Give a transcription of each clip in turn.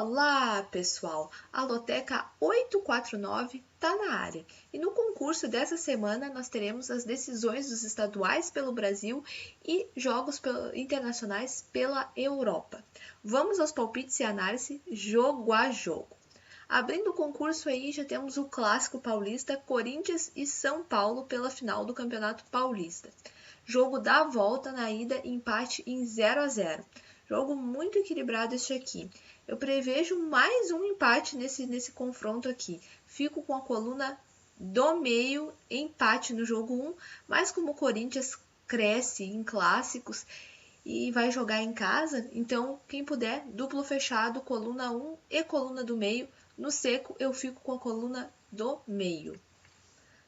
Olá, pessoal! A Loteca 849 está na área e no concurso dessa semana nós teremos as decisões dos estaduais pelo Brasil e jogos internacionais pela Europa. Vamos aos palpites e análise jogo a jogo. Abrindo o concurso aí já temos o clássico paulista Corinthians e São Paulo pela final do Campeonato Paulista. Jogo da volta na ida, empate em 0-0. Jogo muito equilibrado este aqui. Eu prevejo mais um empate nesse confronto aqui. Fico com a coluna do meio, empate no jogo 1, mas como o Corinthians cresce em clássicos e vai jogar em casa, então quem puder, duplo fechado, coluna 1 e coluna do meio. No seco eu fico com a coluna do meio.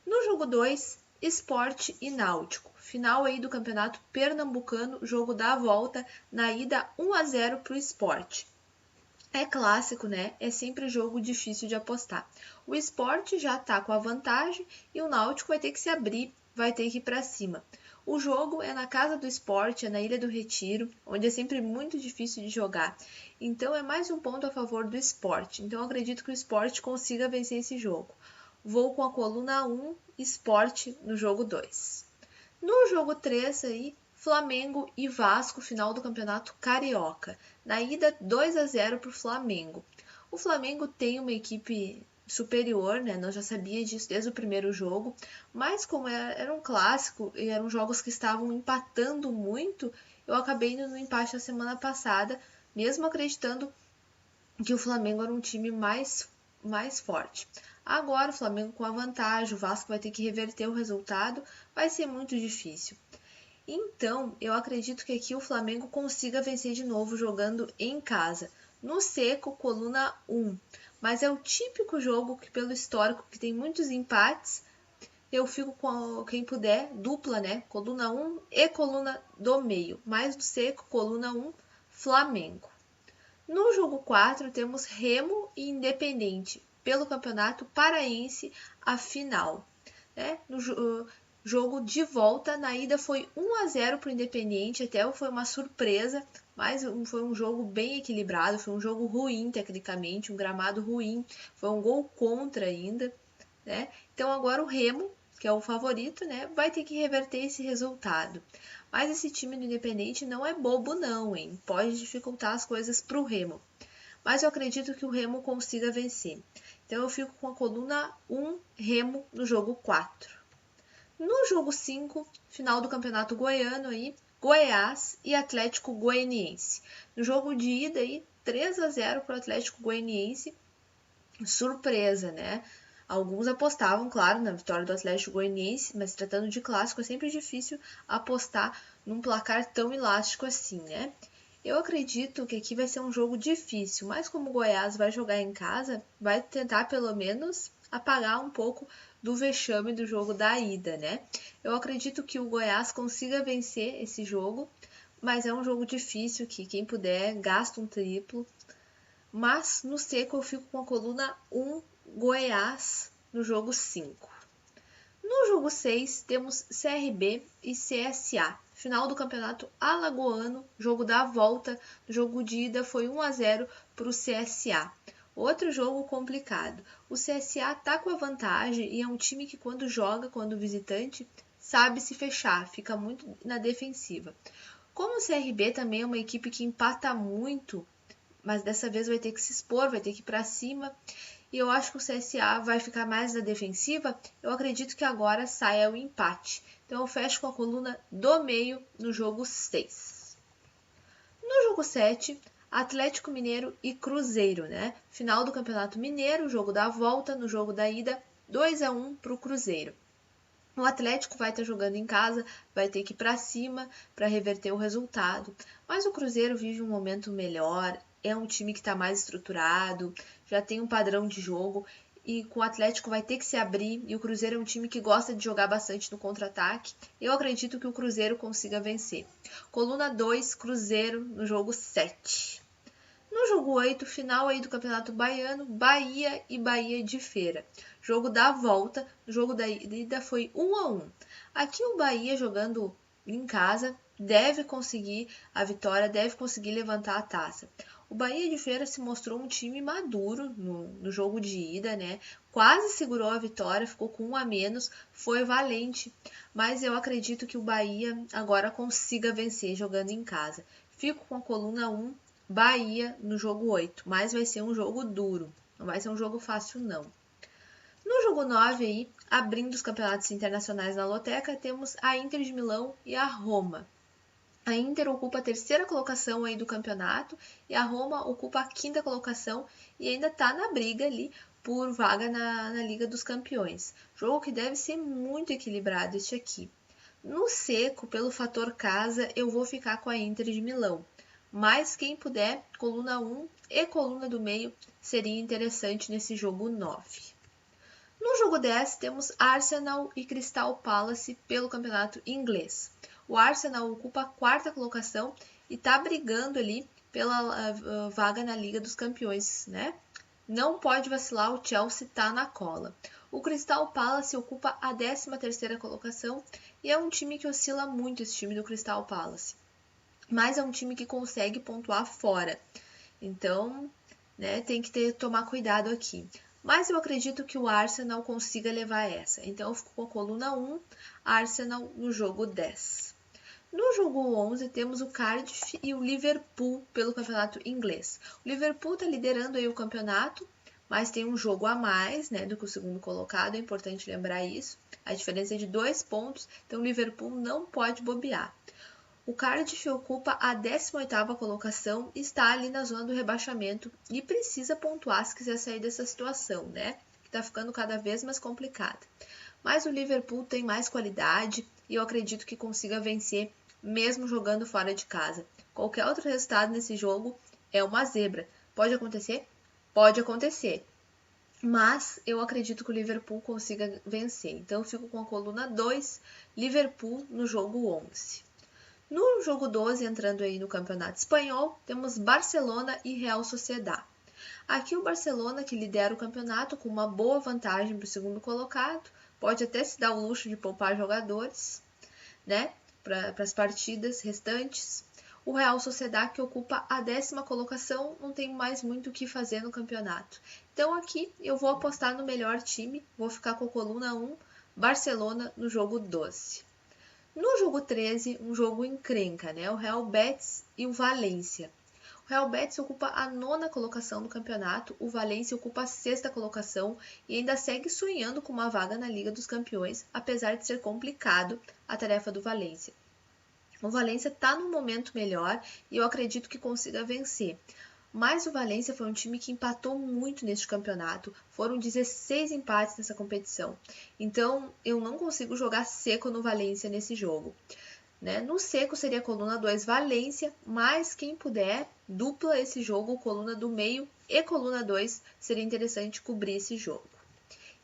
No jogo 2, Sport e Náutico. Final aí do Campeonato Pernambucano, jogo da volta, na ida 1-0 para o Sport. É clássico, né? É sempre jogo difícil de apostar. O Sport já está com a vantagem e o Náutico vai ter que se abrir, vai ter que ir para cima. O jogo é na casa do Sport, é na Ilha do Retiro, onde é sempre muito difícil de jogar. Então é mais um ponto a favor do Sport. Então eu acredito que o Sport consiga vencer esse jogo. Vou com a coluna 1, Sport no jogo 2. No jogo 3 aí, Flamengo e Vasco, final do Campeonato Carioca. Na ida 2-0 para o Flamengo. O Flamengo tem uma equipe superior, né? Nós já sabíamos disso desde o primeiro jogo, mas como era um clássico e eram jogos que estavam empatando muito, eu acabei indo no empate na semana passada, mesmo acreditando que o Flamengo era um time mais forte. Agora o Flamengo com a vantagem, o Vasco vai ter que reverter o resultado, vai ser muito difícil. Então, eu acredito que aqui o Flamengo consiga vencer de novo jogando em casa. No seco, coluna 1. Mas é o típico jogo que, pelo histórico, que tem muitos empates, eu fico com quem puder, dupla, né? Coluna 1 e coluna do meio. Mais do seco, coluna 1, Flamengo. No jogo 4, temos Remo e Independente pelo Campeonato Paraense, a final. Né? No jogo de volta, na ida foi 1-0 para o Independente, até foi uma surpresa, mas foi um jogo bem equilibrado, foi um jogo ruim tecnicamente, um gramado ruim, foi um gol contra ainda. Né? Então agora o Remo, que é o favorito, né, vai ter que reverter esse resultado. Mas esse time do Independente não é bobo não, hein? Pode dificultar as coisas para o Remo. Mas eu acredito que o Remo consiga vencer. Então eu fico com a coluna 1, Remo, no jogo 4. No jogo 5, final do Campeonato Goiano, aí, Goiás e Atlético Goianiense. No jogo de ida, aí, 3-0 para o Atlético Goianiense. Surpresa, né? Alguns apostavam, claro, na vitória do Atlético Goianiense, mas tratando de clássico é sempre difícil apostar num placar tão elástico assim, né? Eu acredito que aqui vai ser um jogo difícil, mas como o Goiás vai jogar em casa, vai tentar pelo menos apagar um pouco do vexame do jogo da ida, né? Eu acredito que o Goiás consiga vencer esse jogo, mas é um jogo difícil que quem puder gasta um triplo. Mas no seco eu fico com a coluna 1, Goiás, no jogo 5. No jogo 6 temos CRB e CSA. Final do Campeonato Alagoano, jogo da volta, no jogo de ida foi 1-0 para o CSA. Outro jogo complicado. O CSA está com a vantagem e é um time que quando joga, quando visitante, sabe se fechar, fica muito na defensiva. Como o CRB também é uma equipe que empata muito, mas dessa vez vai ter que se expor, vai ter que ir para cima, e eu acho que o CSA vai ficar mais na defensiva, eu acredito que agora saia o empate. Então eu fecho com a coluna do meio no jogo 6. No jogo 7, Atlético Mineiro e Cruzeiro, né? Final do Campeonato Mineiro, jogo da volta, no jogo da ida, 2-1 para o Cruzeiro. O Atlético vai estar jogando em casa, vai ter que ir para cima para reverter o resultado. Mas o Cruzeiro vive um momento melhor, é um time que está mais estruturado, já tem um padrão de jogo e com o Atlético vai ter que se abrir. E o Cruzeiro é um time que gosta de jogar bastante no contra-ataque. Eu acredito que o Cruzeiro consiga vencer. Coluna 2, Cruzeiro no jogo 7. No jogo 8, final aí do Campeonato Baiano, Bahia e Bahia de Feira. Jogo da volta, o jogo da ida foi 1-1. Aqui o Bahia jogando em casa deve conseguir a vitória, deve conseguir levantar a taça. O Bahia de Feira se mostrou um time maduro no jogo de ida, né? Quase segurou a vitória, ficou com 1 a menos, foi valente. Mas eu acredito que o Bahia agora consiga vencer jogando em casa. Fico com a coluna 1, Bahia no jogo 8, mas vai ser um jogo duro, não vai ser um jogo fácil não. No jogo 9 aí, abrindo os campeonatos internacionais na Loteca, temos a Inter de Milão e a Roma. A Inter ocupa a 3ª colocação aí do campeonato e a Roma ocupa a 5ª colocação e ainda está na briga ali por vaga na Liga dos Campeões. Jogo que deve ser muito equilibrado este aqui. No seco, pelo fator casa, eu vou ficar com a Inter de Milão. Mas quem puder, coluna 1 e coluna do meio seria interessante nesse jogo 9. No jogo 10, temos Arsenal e Crystal Palace pelo campeonato inglês. O Arsenal ocupa a 4ª colocação e está brigando ali pela vaga na Liga dos Campeões, né? Não pode vacilar, o Chelsea está na cola. O Crystal Palace ocupa a 13ª colocação e é um time que oscila muito, esse time do Crystal Palace. Mas é um time que consegue pontuar fora. Então, né, tem que tomar cuidado aqui. Mas eu acredito que o Arsenal consiga levar essa. Então, eu fico com a coluna 1, Arsenal no jogo 10. No jogo 11, temos o Cardiff e o Liverpool pelo campeonato inglês. O Liverpool está liderando aí o campeonato, mas tem um jogo a mais, né, do que o segundo colocado, é importante lembrar isso. A diferença é de 2 pontos, então o Liverpool não pode bobear. O Cardiff ocupa a 18ª colocação e está ali na zona do rebaixamento e precisa pontuar se quiser sair dessa situação, né? Que está ficando cada vez mais complicada. Mas o Liverpool tem mais qualidade e eu acredito que consiga vencer mesmo jogando fora de casa. Qualquer outro resultado nesse jogo é uma zebra. Pode acontecer? Pode acontecer. Mas eu acredito que o Liverpool consiga vencer. Então eu fico com a coluna 2, Liverpool no jogo 11. No jogo 12, entrando aí no campeonato espanhol, temos Barcelona e Real Sociedad. Aqui o Barcelona, que lidera o campeonato com uma boa vantagem para o segundo colocado, pode até se dar o luxo de poupar jogadores, né, para as partidas restantes. O Real Sociedad, que ocupa a 10ª colocação, não tem mais muito o que fazer no campeonato. Então aqui eu vou apostar no melhor time, vou ficar com a coluna 1, Barcelona no jogo 12. No jogo 13, um jogo encrenca, né? O Real Betis e o Valência. O Real Betis ocupa a 9ª colocação do campeonato, o Valência ocupa a 6ª colocação e ainda segue sonhando com uma vaga na Liga dos Campeões, apesar de ser complicado a tarefa do Valência. O Valência está num momento melhor e eu acredito que consiga vencer. Mas o Valência foi um time que empatou muito neste campeonato. Foram 16 empates nessa competição. Então, eu não consigo jogar seco no Valência nesse jogo. Né? No seco seria a coluna 2 Valência, mas quem puder, dupla esse jogo, coluna do meio e coluna 2, seria interessante cobrir esse jogo.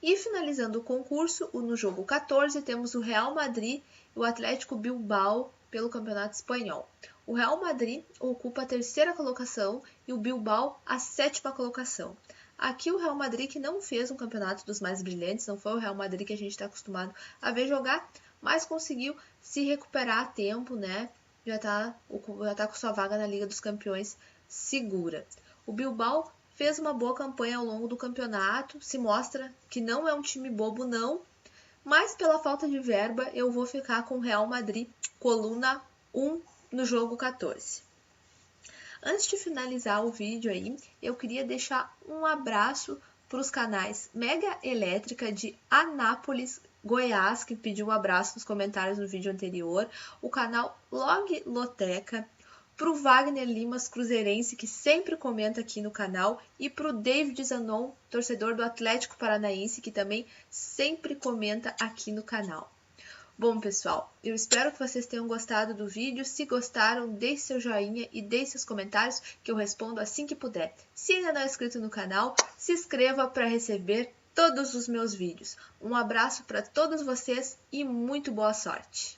E finalizando o concurso, no jogo 14, temos o Real Madrid e o Atlético Bilbao pelo Campeonato Espanhol. O Real Madrid ocupa a 3ª colocação e o Bilbao a 7ª colocação. Aqui o Real Madrid, que não fez um campeonato dos mais brilhantes, não foi o Real Madrid que a gente está acostumado a ver jogar, mas conseguiu se recuperar a tempo, né? Já está com sua vaga na Liga dos Campeões segura. O Bilbao fez uma boa campanha ao longo do campeonato, se mostra que não é um time bobo não, mas pela falta de verba eu vou ficar com o Real Madrid, coluna 1 no jogo 14. Antes de finalizar o vídeo aí, eu queria deixar um abraço para os canais Mega Elétrica de Anápolis, Goiás, que pediu um abraço nos comentários no vídeo anterior, o canal Log Loteca, para o Wagner Limas Cruzeirense, que sempre comenta aqui no canal, e para o David Zanon, torcedor do Atlético Paranaense, que também sempre comenta aqui no canal. Bom, pessoal, eu espero que vocês tenham gostado do vídeo. Se gostaram, deixe seu joinha e deixe seus comentários, que eu respondo assim que puder. Se ainda não é inscrito no canal, se inscreva para receber todos os meus vídeos. Um abraço para todos vocês e muito boa sorte!